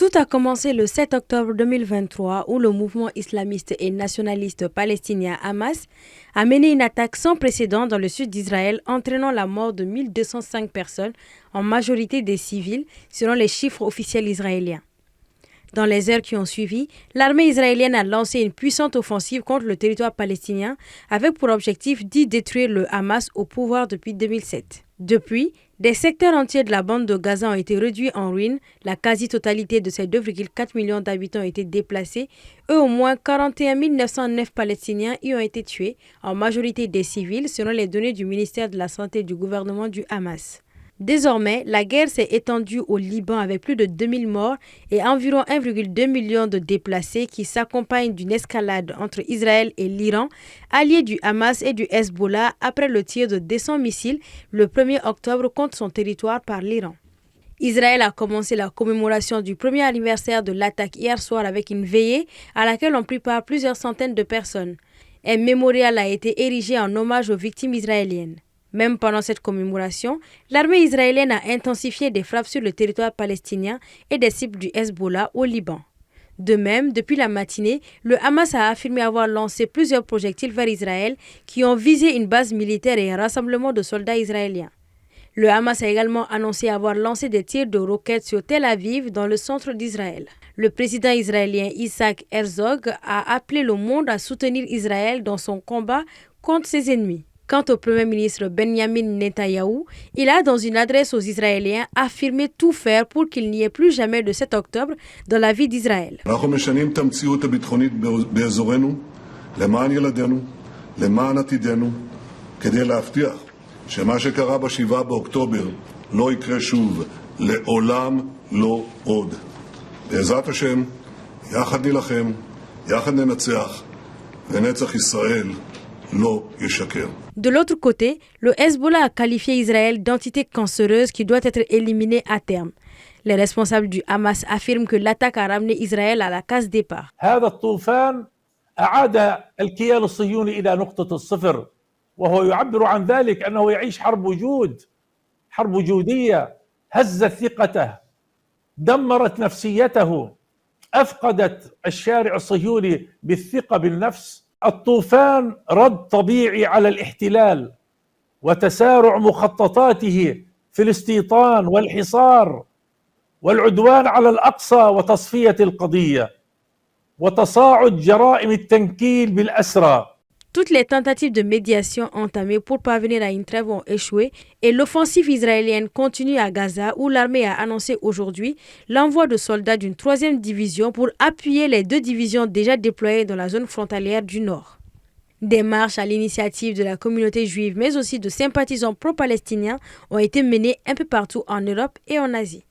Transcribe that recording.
Tout a commencé le 7 octobre 2023 où le mouvement islamiste et nationaliste palestinien Hamas a mené une attaque sans précédent dans le sud d'Israël entraînant la mort de 1205 personnes, en majorité des civils, selon les chiffres officiels israéliens. Dans les heures qui ont suivi, l'armée israélienne a lancé une puissante offensive contre le territoire palestinien avec pour objectif d'y détruire le Hamas au pouvoir depuis 2007. Depuis, des secteurs entiers de la bande de Gaza ont été réduits en ruines, la quasi-totalité de ces 2,4 millions d'habitants ont été déplacés et au moins 41 909 Palestiniens y ont été tués, en majorité des civils, selon les données du ministère de la Santé du gouvernement du Hamas. Désormais, la guerre s'est étendue au Liban avec plus de 2000 morts et environ 1,2 million de déplacés qui s'accompagnent d'une escalade entre Israël et l'Iran, alliés du Hamas et du Hezbollah après le tir de 200 missiles le 1er octobre contre son territoire par l'Iran. Israël a commencé la commémoration du premier anniversaire de l'attaque hier soir avec une veillée à laquelle ont pris part plusieurs centaines de personnes. Un mémorial a été érigé en hommage aux victimes israéliennes. Même pendant cette commémoration, l'armée israélienne a intensifié des frappes sur le territoire palestinien et des cibles du Hezbollah au Liban. De même, depuis la matinée, le Hamas a affirmé avoir lancé plusieurs projectiles vers Israël qui ont visé une base militaire et un rassemblement de soldats israéliens. Le Hamas a également annoncé avoir lancé des tirs de roquettes sur Tel Aviv dans le centre d'Israël. Le président israélien Isaac Herzog a appelé le monde à soutenir Israël dans son combat contre ses ennemis. Quant au Premier ministre Benjamin Netanyahou, il a, dans une adresse aux Israéliens, affirmé tout faire pour qu'il n'y ait plus jamais de 7 octobre dans la vie d'Israël. De l'autre côté, le Hezbollah a qualifié Israël d'entité cancéreuse qui doit être éliminée à terme. Les responsables du Hamas affirment que l'attaque a ramené Israël à la case départ. هذا الطوفان أعاد الكيان الصهيوني إلى نقطة الصفر وهو يعبر عن ذلك أنه يعيش حرب وجود، حرب وجودية هزت ثقته، دمرت نفسيته، أفقدت الشارع الصهيوني بالثقة بالنفس. الطوفان رد طبيعي على الاحتلال وتسارع مخططاته في الاستيطان والحصار والعدوان على الأقصى وتصفية القضية وتصاعد جرائم التنكيل بالأسرى. Toutes les tentatives de médiation entamées pour parvenir à une trêve ont échoué et l'offensive israélienne continue à Gaza où l'armée a annoncé aujourd'hui l'envoi de soldats d'une 3e division pour appuyer les 2 divisions déjà déployées dans la zone frontalière du Nord. Des marches à l'initiative de la communauté juive mais aussi de sympathisants pro-palestiniens ont été menées un peu partout en Europe et en Asie.